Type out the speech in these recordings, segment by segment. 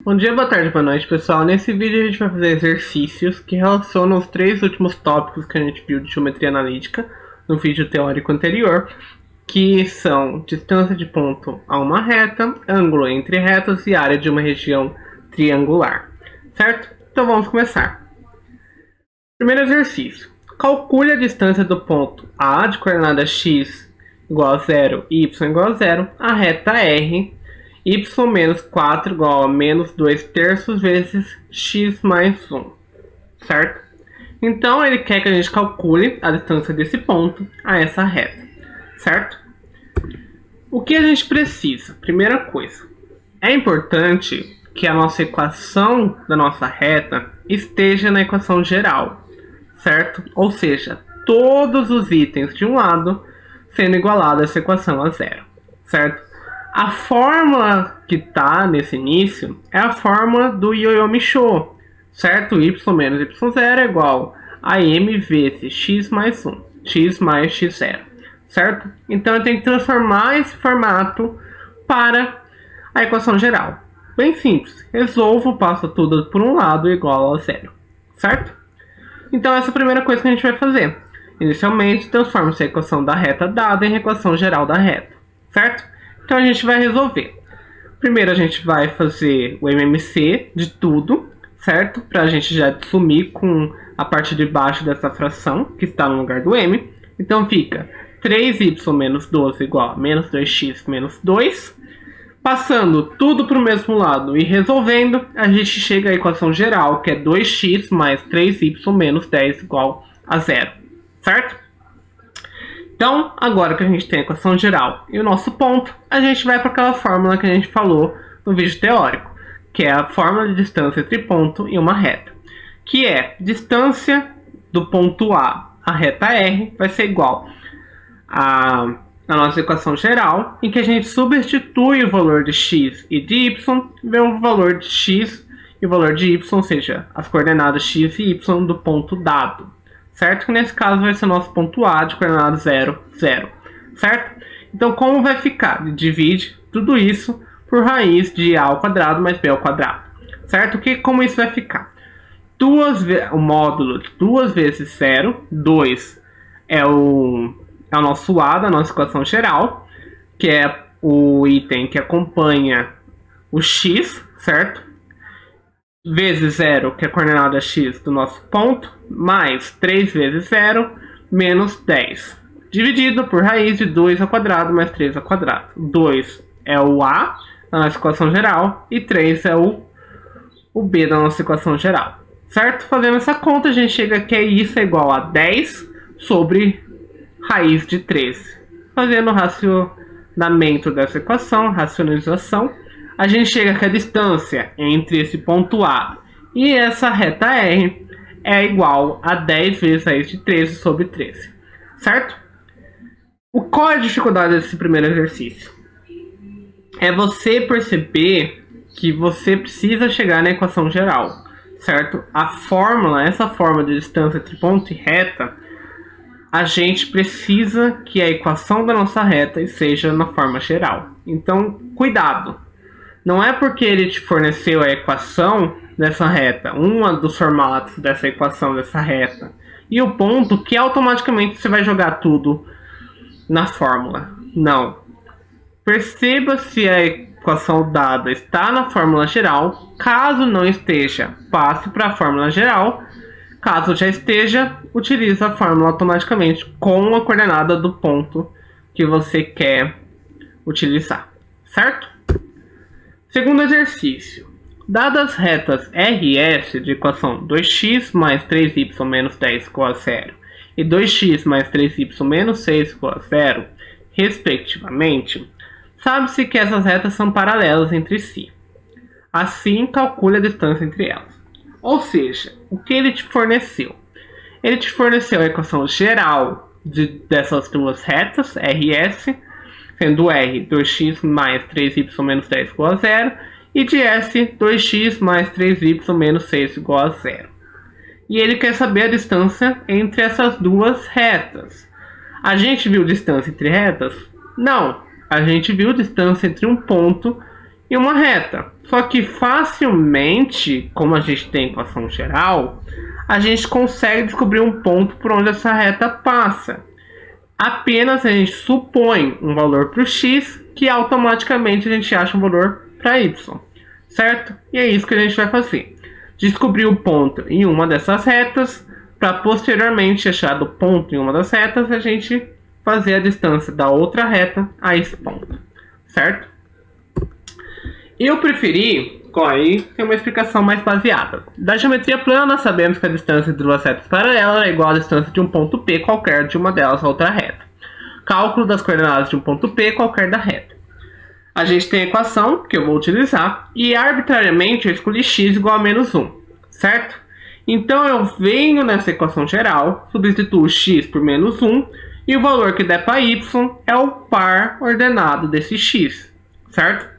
Bom dia, boa tarde, boa noite, pessoal. Nesse vídeo a gente vai fazer exercícios que relacionam os três últimos tópicos que a gente viu de geometria analítica no vídeo teórico anterior, que são distância de ponto a uma reta, ângulo entre retas e área de uma região triangular, certo? Então vamos começar. Primeiro exercício. Calcule a distância do ponto A de coordenada x igual a 0 e y igual a 0, a reta R, y menos 4 igual a menos 2 terços vezes x mais 1, certo? Então ele quer que a gente calcule a distância desse ponto a essa reta, certo? O que a gente precisa? Primeira coisa, é importante que a nossa equação da nossa reta esteja na equação geral, certo? Ou seja, todos os itens de um lado sendo igualados a essa equação a zero, certo? A fórmula que está nesse início é a fórmula do Yo-Yo-Michō, certo? Y menos y0 é igual a m vezes x mais 1, x mais x0, certo? Então eu tenho que transformar esse formato para a equação geral. Bem simples, resolvo, passo tudo por um lado igual a zero, certo? Então essa é a primeira coisa que a gente vai fazer. Inicialmente, transforma-se a equação da reta dada em equação geral da reta, certo? Então a gente vai resolver. Primeiro a gente vai fazer o MMC de tudo, certo? Para a gente já sumir com a parte de baixo dessa fração, que está no lugar do M. Então fica 3y menos 12 igual a menos 2x menos 2. Passando tudo para o mesmo lado e resolvendo, a gente chega à equação geral, que é 2x mais 3y menos 10 igual a 0, certo? Então, agora que a gente tem a equação geral e o nosso ponto, a gente vai para aquela fórmula que a gente falou no vídeo teórico, que é a fórmula de distância entre ponto e uma reta, que é distância do ponto A à reta R vai ser igual a nossa equação geral, em que a gente substitui o valor de x e de y, vê o valor de x e o valor de y, ou seja, as coordenadas x e y do ponto dado, certo? Que nesse caso vai ser o nosso ponto A de coordenada 0, 0, certo? Então como vai ficar? Divide tudo isso por raiz de A ao quadrado mais B ao quadrado, certo? Como isso vai ficar? O módulo de 2 vezes 0, 2 é o nosso A da nossa equação geral, que é o item que acompanha o x, certo? Vezes 0, que é a coordenada x do nosso ponto, mais 3 vezes 0, menos 10. Dividido por raiz de 2 ao quadrado mais 3 ao quadrado. 2 é o A da nossa equação geral e 3 é o B da nossa equação geral, certo? Fazendo essa conta, a gente chega que isso é igual a 10 sobre raiz de 13. Fazendo o racionamento dessa equação, racionalização, a gente chega que a distância entre esse ponto A e essa reta R é igual a 10 vezes raiz de 13 sobre 13, certo? Qual é a dificuldade desse primeiro exercício? É você perceber que você precisa chegar na equação geral, certo? Essa fórmula de distância entre ponto e reta, a gente precisa que a equação da nossa reta seja na forma geral. Então, cuidado. Não é porque ele te forneceu a equação dessa reta, dos formatos dessa equação dessa reta, e o ponto, que automaticamente você vai jogar tudo na fórmula. Não. Perceba se a equação dada está na fórmula geral. Caso não esteja, passe para a fórmula geral. Caso já esteja, utilize a fórmula automaticamente com a coordenada do ponto que você quer utilizar, certo? Segundo exercício. Dadas retas R e S de equação 2x mais 3y menos 10 igual a 0 e 2x mais 3y menos 6 igual a 0, respectivamente, sabe-se que essas retas são paralelas entre si. Assim, calcule a distância entre elas. Ou seja, o que ele te forneceu? Ele te forneceu a equação geral dessas duas retas, R e S, sendo R 2x mais 3y menos 10 igual a 0, e de S 2x mais 3y menos 6 igual a 0. E ele quer saber a distância entre essas duas retas. A gente viu distância entre retas? Não, a gente viu distância entre um ponto e uma reta, Só que facilmente, como a gente tem equação geral, a gente consegue descobrir um ponto por onde essa reta passa. Apenas a gente supõe um valor para o x, que automaticamente a gente acha um valor para y, certo? E é isso que a gente vai fazer. Descobrir o ponto em uma dessas retas, para posteriormente achar do ponto em uma das retas, a gente fazer a distância da outra reta a esse ponto, certo? Eu preferi, aí tem uma explicação mais baseada. Da geometria plana, nós sabemos que a distância de duas retas paralelas é igual à distância de um ponto P qualquer de uma delas a outra reta. Cálculo das coordenadas de um ponto P qualquer da reta. A gente tem a equação que eu vou utilizar e arbitrariamente eu escolhi x igual a menos 1, certo? Então eu venho nessa equação geral, substituo x por menos 1 e o valor que der para y é o par ordenado desse x, certo?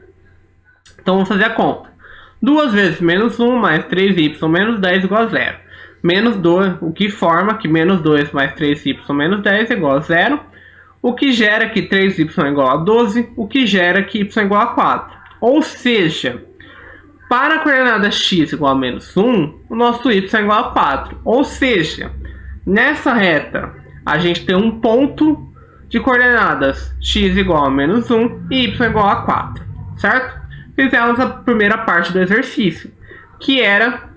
Então vamos fazer a conta. 2 vezes menos 1 mais 3y menos 10 igual a 0. Menos 2, o que forma que menos 2 mais 3y menos 10 é igual a 0. O que gera que 3y é igual a 12, o que gera que y é igual a 4. Ou seja, para a coordenada x igual a menos 1, o nosso y é igual a 4. Ou seja, nessa reta, a gente tem um ponto de coordenadas x igual a menos 1 e y igual a 4, certo? Fizemos a primeira parte do exercício, que era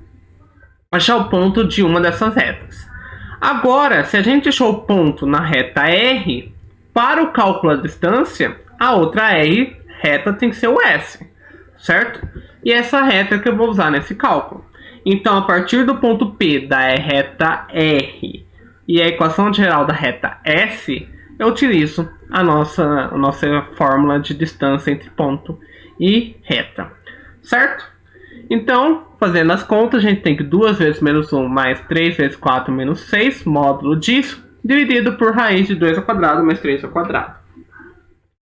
achar o ponto de uma dessas retas. Agora, se a gente achou o ponto na reta R, para o cálculo da distância, a outra R reta tem que ser o S, certo? E essa reta que eu vou usar nesse cálculo. Então, a partir do ponto P da reta R e a equação geral da reta S, eu utilizo a nossa fórmula de distância entre ponto e reta, certo? Então, fazendo as contas, a gente tem que 2 vezes menos 1 mais 3 vezes 4 menos 6, módulo disso, dividido por raiz de 2 ao quadrado mais 3 ao quadrado,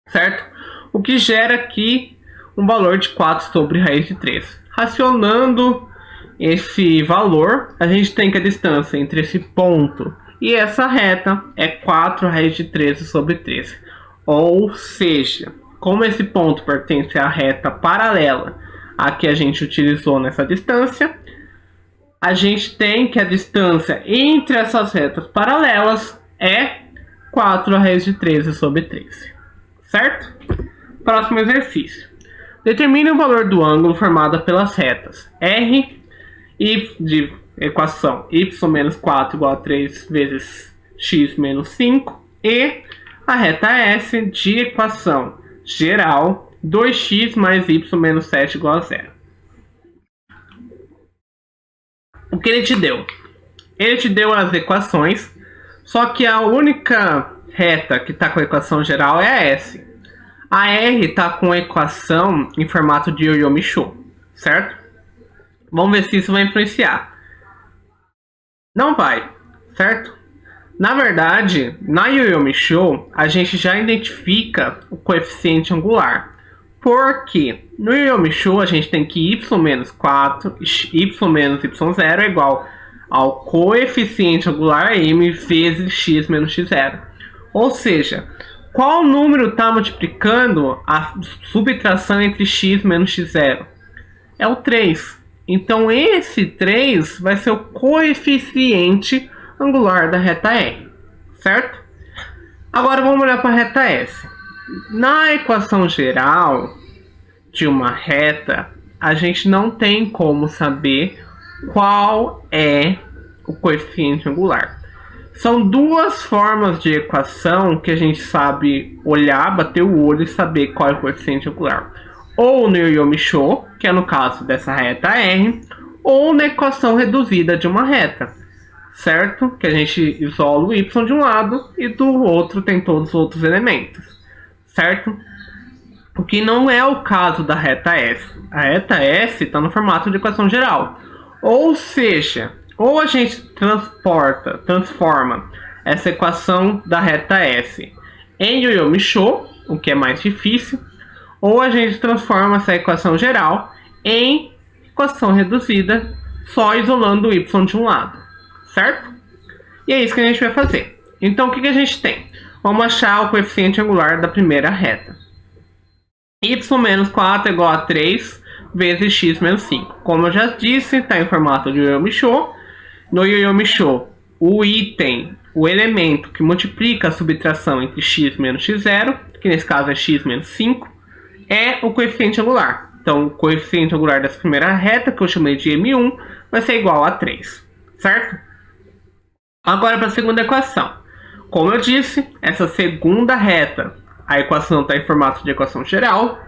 certo? O que gera aqui um valor de 4 sobre raiz de 3. Racionando esse valor, a gente tem que a distância entre esse ponto e essa reta é 4 raiz de 13 sobre 13. Ou seja, como esse ponto pertence à reta paralela a que a gente utilizou nessa distância, a gente tem que a distância entre essas retas paralelas é 4 raiz de 13 sobre 13. Certo? Próximo exercício. Determine o valor do ângulo formado pelas retas R e de equação y menos 4 igual a 3 vezes x menos 5 e a reta S de equação geral 2x mais y menos 7 igual a 0. O que ele te deu? Ele te deu as equações, só que a única reta que está com a equação geral é a S. A R está com a equação em formato de Yo-Yo-Me-Show, certo? Vamos ver se isso vai influenciar. Não vai, certo? Na verdade, na Yo-Yo-Me-Show, a gente já identifica o coeficiente angular. Porque no Yo-Yo-Me-Show a gente tem que y menos 4, y menos y0 é igual ao coeficiente angular m vezes x menos x0. Ou seja, qual número está multiplicando a subtração entre x menos x0? É o 3. Então esse 3 vai ser o coeficiente angular da reta R, certo? Agora vamos olhar para a reta S. Na equação geral de uma reta, a gente não tem como saber qual é o coeficiente angular. São duas formas de equação que a gente sabe olhar, bater o olho e saber qual é o coeficiente angular. Ou no Yo-Yo-Me-Show, que é no caso dessa reta R, ou na equação reduzida de uma reta, certo? Que a gente isola o y de um lado e do outro tem todos os outros elementos, certo? O que não é o caso da reta S. A reta S está no formato de equação geral. Ou seja, ou a gente transforma essa equação da reta S em Yo-Yo-Me-Show, o que é mais difícil, ou a gente transforma essa equação geral em equação reduzida, só isolando o y de um lado, certo? E é isso que a gente vai fazer. Então o que a gente tem? Vamos achar o coeficiente angular da primeira reta. Y menos 4 é igual a 3 vezes x menos 5. Como eu já disse, está em formato de Yu-Yu Mishō. No Yu-Yu Mishō, o item, o elemento que multiplica a subtração entre x menos x0, que nesse caso é x menos 5, é o coeficiente angular. Então, o coeficiente angular dessa primeira reta, que eu chamei de M1, vai ser igual a 3, certo? Agora para a segunda equação. Como eu disse, essa segunda reta, a equação está em formato de equação geral.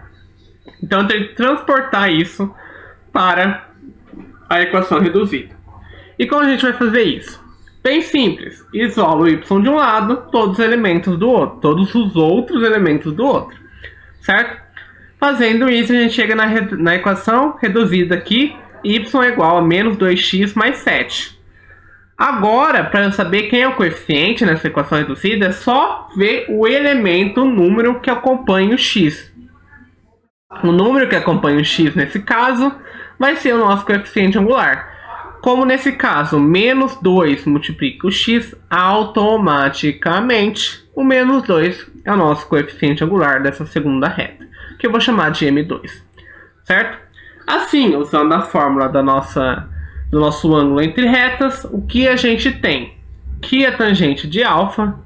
Então, eu tenho que transportar isso para a equação reduzida. E como a gente vai fazer isso? Bem simples. Isolo y de um lado, todos os elementos do outro. Todos os outros elementos do outro. Certo? Fazendo isso, a gente chega na equação reduzida aqui. Y é igual a menos 2x mais 7. Agora, para eu saber quem é o coeficiente nessa equação reduzida, é só ver o elemento, o número que acompanha o x. O número que acompanha o x, nesse caso, vai ser o nosso coeficiente angular. Como nesse caso, menos 2 multiplica o x, automaticamente o menos 2 é o nosso coeficiente angular dessa segunda reta, que eu vou chamar de M2, certo? Assim, usando a fórmula do nosso ângulo entre retas, o que a gente tem? Que a tangente de alfa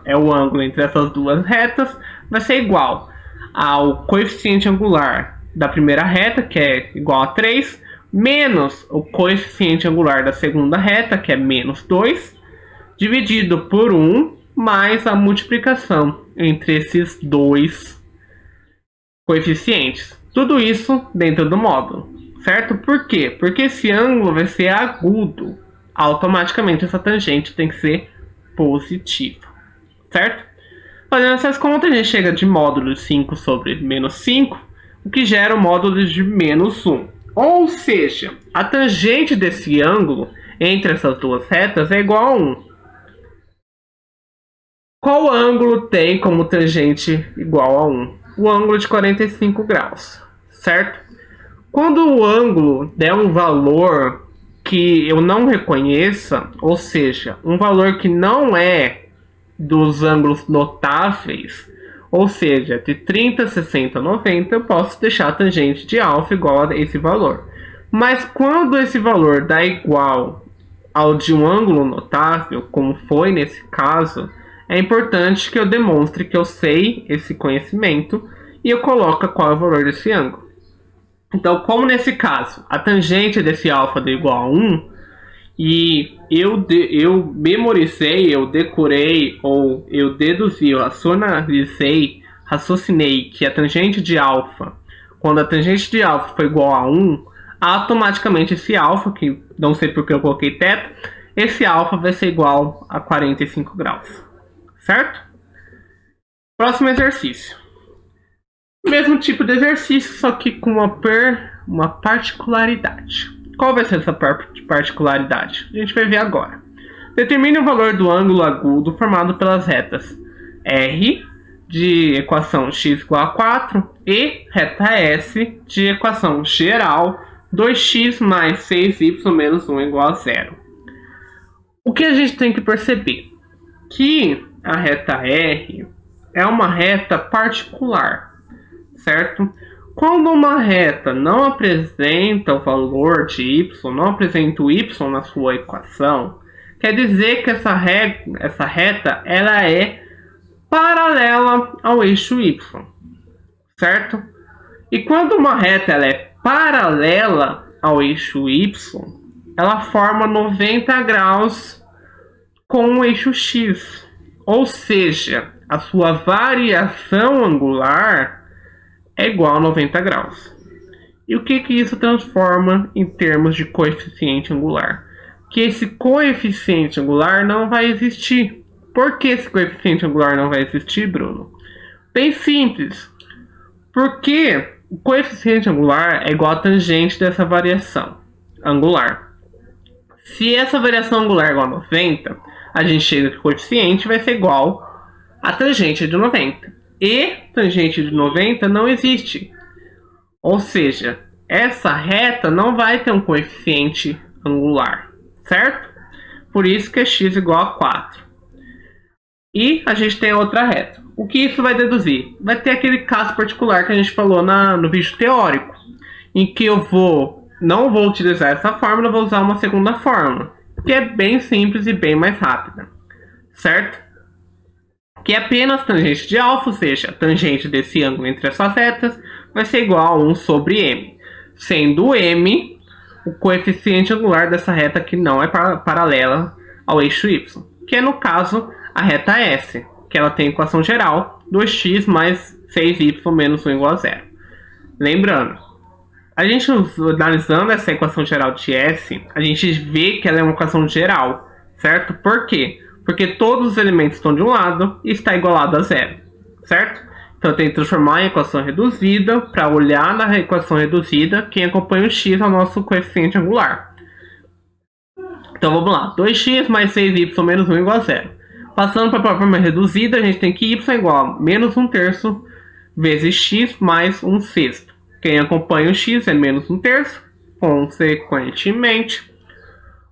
é o ângulo entre essas duas retas, vai ser igual ao coeficiente angular da primeira reta, que é igual a 3, menos o coeficiente angular da segunda reta, que é menos 2, dividido por 1, mais a multiplicação entre esses dois coeficientes. Tudo isso dentro do módulo, certo? Por quê? Porque esse ângulo vai ser agudo. Automaticamente essa tangente tem que ser positiva, certo? Fazendo essas contas, a gente chega de módulo de 5 sobre menos 5, o que gera o módulo de menos 1. Ou seja, a tangente desse ângulo entre essas duas retas é igual a 1. Qual ângulo tem como tangente igual a 1? O ângulo de 45 graus, certo? Quando o ângulo der um valor que eu não reconheça, ou seja, um valor que não é dos ângulos notáveis, ou seja, de 30, 60, 90, eu posso deixar a tangente de alfa igual a esse valor. Mas quando esse valor dá igual ao de um ângulo notável, como foi nesse caso, é importante que eu demonstre que eu sei esse conhecimento e eu coloco qual é o valor desse ângulo. Então, como nesse caso, a tangente desse alfa deu igual a 1, e eu memorizei, eu decorei, ou eu deduzi, eu raciocinei que a tangente de alfa, quando a tangente de alfa foi igual a 1, automaticamente esse alfa, que não sei porque eu coloquei θ, esse alfa vai ser igual a 45 graus, certo? Próximo exercício. Mesmo tipo de exercício, só que com uma particularidade. Qual vai ser essa particularidade? A gente vai ver agora. Determine o valor do ângulo agudo formado pelas retas R de equação x igual a 4 e reta S de equação geral 2x mais 6y menos 1 igual a 0. O que a gente tem que perceber? Que a reta R é uma reta particular, certo? Quando uma reta não apresenta o valor de y, não apresenta o y na sua equação, quer dizer que essa reta ela é paralela ao eixo y, certo? E quando uma reta ela é paralela ao eixo y, ela forma 90 graus com o eixo x, ou seja, a sua variação angular é igual a 90 graus. E o que isso transforma em termos de coeficiente angular? Que esse coeficiente angular não vai existir. Por que esse coeficiente angular não vai existir, Bruno? Bem simples. Porque o coeficiente angular é igual à tangente dessa variação angular. Se essa variação angular é igual a 90, a gente chega que o coeficiente vai ser igual a tangente de 90. E tangente de 90 não existe. Ou seja, essa reta não vai ter um coeficiente angular, certo? Por isso que é x igual a 4. E a gente tem outra reta. O que isso vai deduzir? Vai ter aquele caso particular que a gente falou no vídeo teórico, em que eu não vou utilizar essa fórmula, eu vou usar uma segunda fórmula, que é bem simples e bem mais rápida, certo? Que é apenas tangente de alfa, ou seja, a tangente desse ângulo entre essas retas vai ser igual a 1 sobre m, sendo m o coeficiente angular dessa reta que não é paralela ao eixo y, que é no caso a reta S, que ela tem a equação geral 2x mais 6y menos 1 igual a 0. Lembrando, a gente analisando essa equação geral de S, a gente vê que ela é uma equação geral, certo? Por quê? Porque todos os elementos estão de um lado e está igualado a zero, certo? Então eu tenho que transformar em equação reduzida para olhar na equação reduzida quem acompanha o x é o nosso coeficiente angular. Então vamos lá, 2x mais 6y menos 1 igual a 0. Passando para a forma reduzida, a gente tem que y igual a menos 1/3 vezes x mais 1/6. Quem acompanha o x é menos 1/3, consequentemente,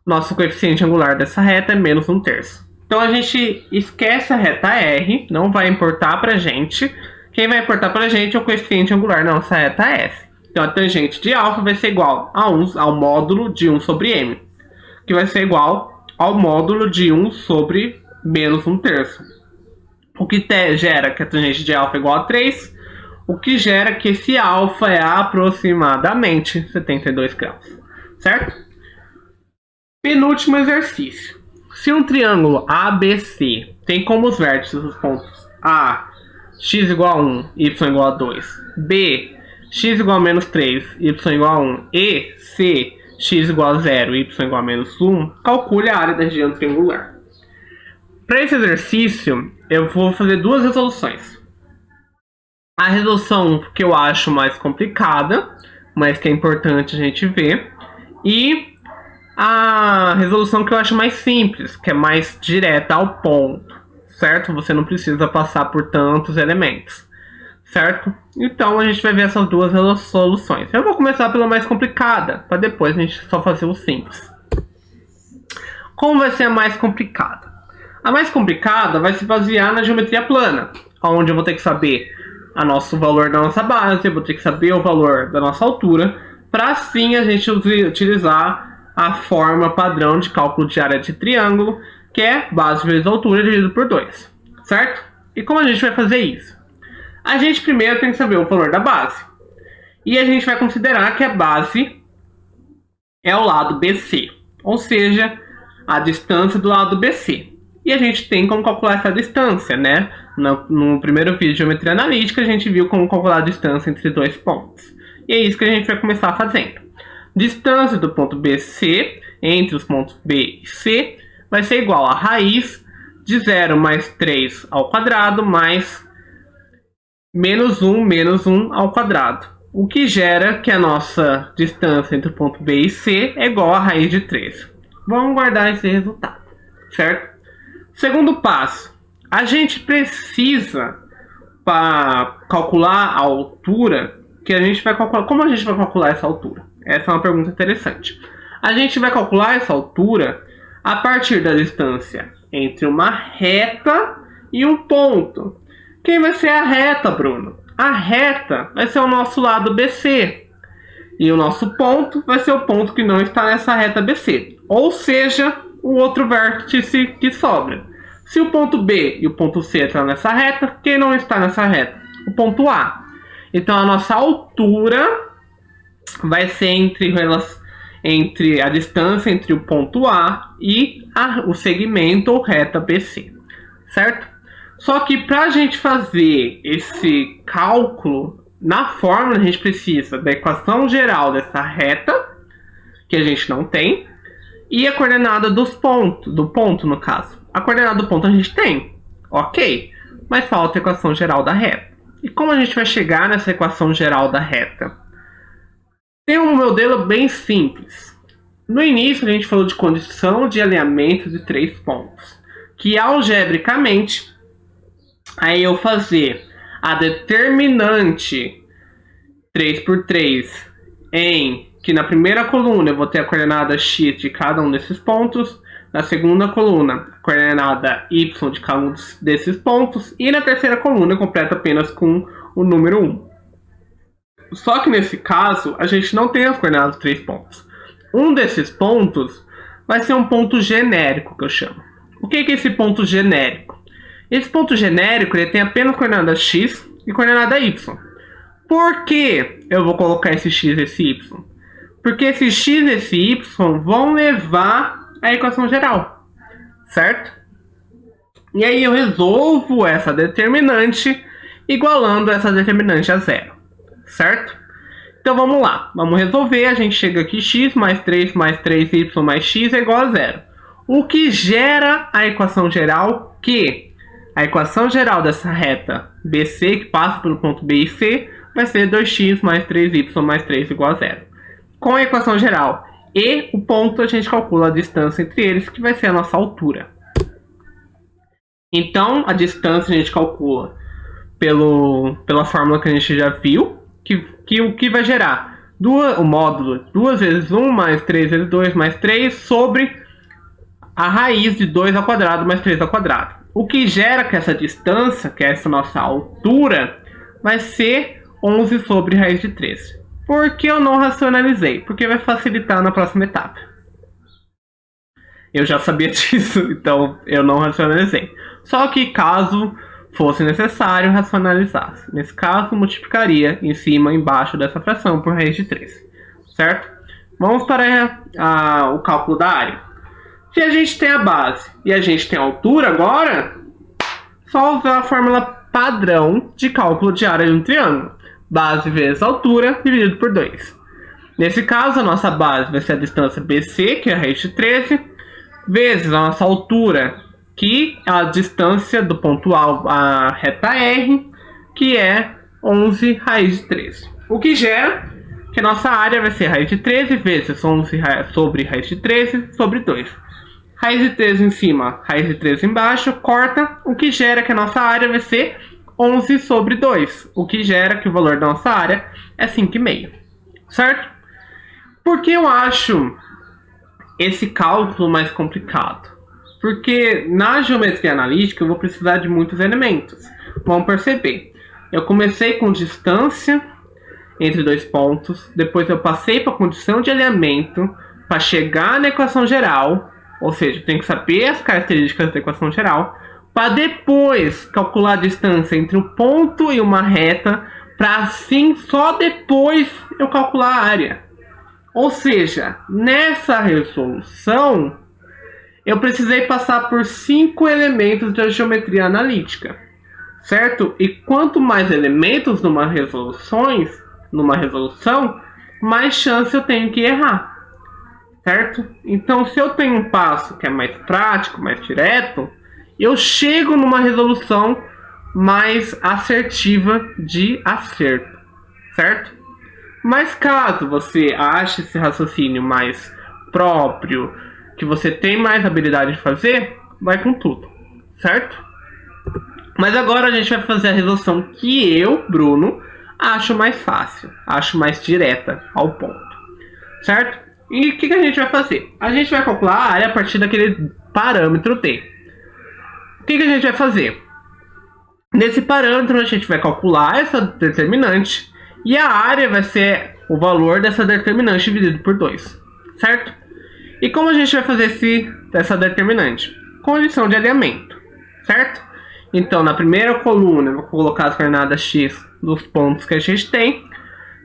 nosso coeficiente angular dessa reta é menos 1/3. Então a gente esquece a reta R, não vai importar para a gente. Quem vai importar para a gente é o coeficiente angular da nossa reta S. Então a tangente de alfa vai ser igual ao módulo de 1 sobre m, que vai ser igual ao módulo de 1 sobre menos 1/3. O que gera que a tangente de alfa é igual a 3, o que gera que esse alfa é aproximadamente 72 graus, certo? Penúltimo exercício. Se um triângulo ABC tem como os vértices os pontos A, x igual a 1, y igual a 2, B, x igual a menos 3, y igual a 1, e C, x igual a 0, y igual a menos 1, calcule a área da região triangular. Para esse exercício, eu vou fazer duas resoluções. A resolução que eu acho mais complicada, mas que é importante a gente ver, e a resolução que eu acho mais simples, que é mais direta ao ponto, certo? Você não precisa passar por tantos elementos, certo? Então a gente vai ver essas duas soluções. Eu vou começar pela mais complicada, para depois a gente só fazer o simples. Como vai ser a mais complicada? A mais complicada vai se basear na geometria plana, onde eu vou ter que saber o nosso valor da nossa base, eu vou ter que saber o valor da nossa altura, para assim a gente utilizar a forma padrão de cálculo de área de triângulo, que é base vezes altura dividido por 2, certo? E como a gente vai fazer isso? A gente primeiro tem que saber o valor da base. E a gente vai considerar que a base é o lado BC, ou seja, a distância do lado BC. E a gente tem como calcular essa distância, né? No primeiro vídeo de geometria analítica, a gente viu como calcular a distância entre dois pontos. E é isso que a gente vai começar fazendo. Distância do ponto BC entre os pontos B e C vai ser igual a raiz de 0 mais 3 ao quadrado mais menos 1 ao quadrado. O que gera que a nossa distância entre o ponto B e C é igual a raiz de 3. Vamos guardar esse resultado, certo? Segundo passo, a gente precisa, para calcular a altura, que a gente vai calcular. Como a gente vai calcular essa altura? Essa é uma pergunta interessante. A gente vai calcular essa altura a partir da distância entre uma reta e um ponto. Quem vai ser a reta, Bruno? A reta vai ser o nosso lado BC. E o nosso ponto vai ser o ponto que não está nessa reta BC. Ou seja, o outro vértice que sobra. Se o ponto B e o ponto C estão nessa reta, quem não está nessa reta? O ponto A. Então a nossa altura vai ser entre a distância entre o ponto A e o segmento ou reta BC, certo? Só que para a gente fazer esse cálculo, na fórmula a gente precisa da equação geral dessa reta, que a gente não tem, e a coordenada do ponto no caso. A coordenada do ponto a gente tem, ok, mas falta a equação geral da reta. E como a gente vai chegar nessa equação geral da reta? Tem um modelo bem simples. No início a gente falou de condição de alinhamento de 3 pontos, que algebricamente, aí eu fazer a determinante 3 por 3 em que na primeira coluna eu vou ter a coordenada x de cada um desses pontos, na segunda coluna a coordenada y de cada um desses pontos, e na terceira coluna eu completo apenas com o número 1. Só que nesse caso, a gente não tem as coordenadas dos 3 pontos. Um desses pontos vai ser um ponto genérico, que eu chamo. O que é esse ponto genérico? Esse ponto genérico ele tem apenas coordenada x e coordenada y. Por que eu vou colocar esse x e esse y? Porque esse x e esse y vão levar a equação geral, certo? E aí eu resolvo essa determinante igualando essa determinante a zero, certo? Então vamos lá, vamos resolver. A gente chega aqui, x mais 3 mais 3y mais x é igual a zero. O que gera a equação geral que a equação geral dessa reta BC, que passa pelo ponto B e C, vai ser 2x mais 3y mais 3 igual a zero. Com a equação geral e o ponto, a gente calcula a distância entre eles, que vai ser a nossa altura. Então, a distância a gente calcula pela fórmula que a gente já viu, que o que vai gerar o módulo 2 vezes 1 mais 3 vezes 2 mais 3 sobre a raiz de 2 ao quadrado mais 3 ao quadrado. O que gera que essa distância, que é essa nossa altura, vai ser 11 sobre raiz de 13. Por que eu não racionalizei? Porque vai facilitar na próxima etapa. Eu já sabia disso, então eu não racionalizei. Só que caso fosse necessário, racionalizasse. Nesse caso, multiplicaria em cima e embaixo dessa fração por raiz de 13. Certo? Vamos para o cálculo da área. Se a gente tem a base e a gente tem a altura agora, só usar a fórmula padrão de cálculo de área de um triângulo. Base vezes altura dividido por 2. Nesse caso, a nossa base vai ser a distância BC, que é a raiz de 13, vezes a nossa altura, que é a distância do ponto A à reta R, que é 11 raiz de 13. O que gera que a nossa área vai ser raiz de 13 vezes 11 sobre raiz de 13 sobre 2. Raiz de 13 em cima, raiz de 13 embaixo, corta, o que gera que a nossa área vai ser 11 sobre 2, o que gera que o valor da nossa área é 5,5, certo? Por que eu acho esse cálculo mais complicado? Porque na geometria analítica eu vou precisar de muitos elementos. Vamos perceber, eu comecei com distância entre dois pontos, depois eu passei para a condição de alinhamento para chegar na equação geral. Ou seja, eu tenho que saber as características da equação geral para depois calcular a distância entre um ponto e uma reta, para assim só depois eu calcular a área. Ou seja, nessa resolução eu precisei passar por 5 elementos da geometria analítica, certo? E quanto mais elementos numa resolução, mais chance eu tenho que errar. Certo? Então, se eu tenho um passo que é mais prático, mais direto, eu chego numa resolução mais assertiva de acerto, certo? Mas caso você ache esse raciocínio mais próprio, que você tem mais habilidade de fazer, vai com tudo, certo? Mas agora a gente vai fazer a resolução que eu, Bruno, acho mais fácil, acho mais direta ao ponto, certo? E o que a gente vai fazer? A gente vai calcular a área a partir daquele parâmetro T. O que a gente vai fazer? Nesse parâmetro a gente vai calcular essa determinante e a área vai ser o valor dessa determinante dividido por 2, certo? E como a gente vai fazer essa determinante? Condição de alinhamento, certo? Então na primeira coluna eu vou colocar as coordenadas x dos pontos que a gente tem.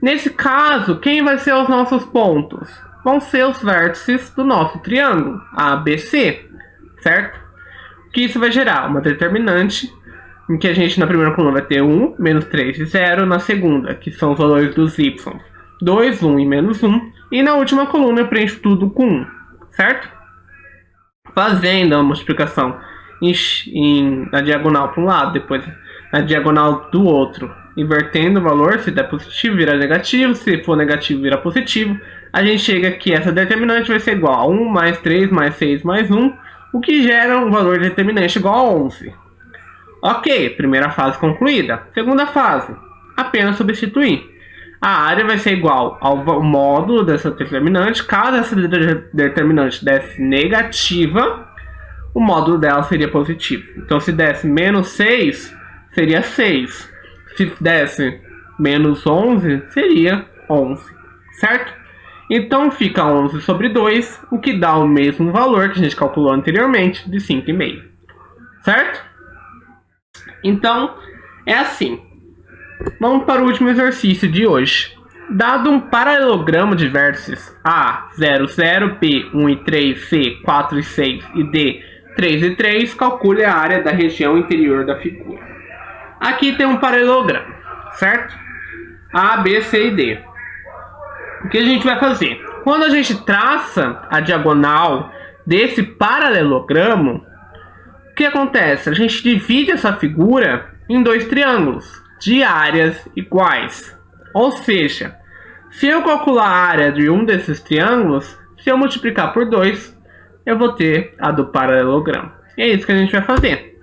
Nesse caso, quem vai ser os nossos pontos? Vão ser os vértices do nosso triângulo ABC, certo? O que isso vai gerar? Uma determinante em que a gente na primeira coluna vai ter 1, menos 3 e 0, na segunda, que são os valores dos y, 2, 1 e menos 1, e na última coluna eu preencho tudo com 1, certo? Fazendo a multiplicação na diagonal para um lado, depois na diagonal do outro, invertendo o valor, se der positivo vira negativo, se for negativo vira positivo, a gente chega aqui, essa determinante vai ser igual a 1 mais 3 mais 6 mais 1, o que gera um valor determinante igual a 11. Ok, primeira fase concluída. Segunda fase, apenas substituir. A área vai ser igual ao módulo dessa determinante. Caso essa determinante desse negativa, o módulo dela seria positivo. Então se desse menos 6, seria 6. Se desse menos 11 seria 11, certo? Então fica 11 sobre 2, o que dá o mesmo valor que a gente calculou anteriormente, de 5,5, certo? Então, é assim. Vamos para o último exercício de hoje. Dado um paralelogramo de vértices A, 0, 0, B, 1 e 3, C, 4 e 6 e D, 3 e 3, calcule a área da região interior da figura. Aqui tem um paralelogramo, certo? A, B, C e D. O que a gente vai fazer? Quando a gente traça a diagonal desse paralelogramo, o que acontece? A gente divide essa figura em dois triângulos de áreas iguais. Ou seja, se eu calcular a área de um desses triângulos, se eu multiplicar por 2, eu vou ter a do paralelogramo. E é isso que a gente vai fazer.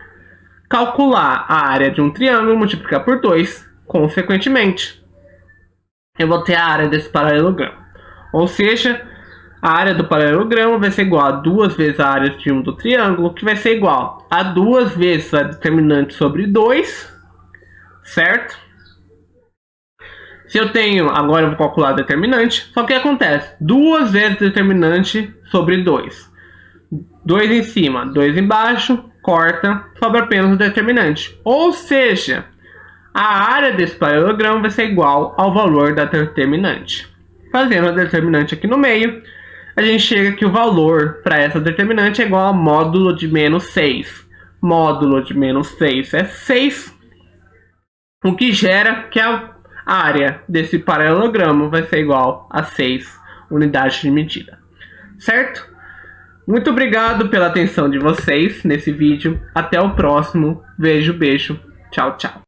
Calcular a área de um triângulo, multiplicar por 2, consequentemente, eu vou ter a área desse paralelogramo. Ou seja, a área do paralelogramo vai ser igual a 2 vezes a área de um do triângulo, que vai ser igual a 2 vezes a determinante sobre 2, certo? Se eu tenho, agora eu vou calcular a determinante, só que o que acontece? 2 vezes determinante sobre 2. 2 em cima, 2 embaixo, corta, sobra apenas o determinante. Ou seja, a área desse paralelogramo vai ser igual ao valor da determinante. Fazendo a determinante aqui no meio, a gente chega que o valor para essa determinante é igual a módulo de menos 6. Módulo de menos 6 é 6, o que gera que a área desse paralelogramo vai ser igual a 6 unidades de medida. Certo? Muito obrigado pela atenção de vocês nesse vídeo. Até o próximo. Beijo, beijo. Tchau, tchau.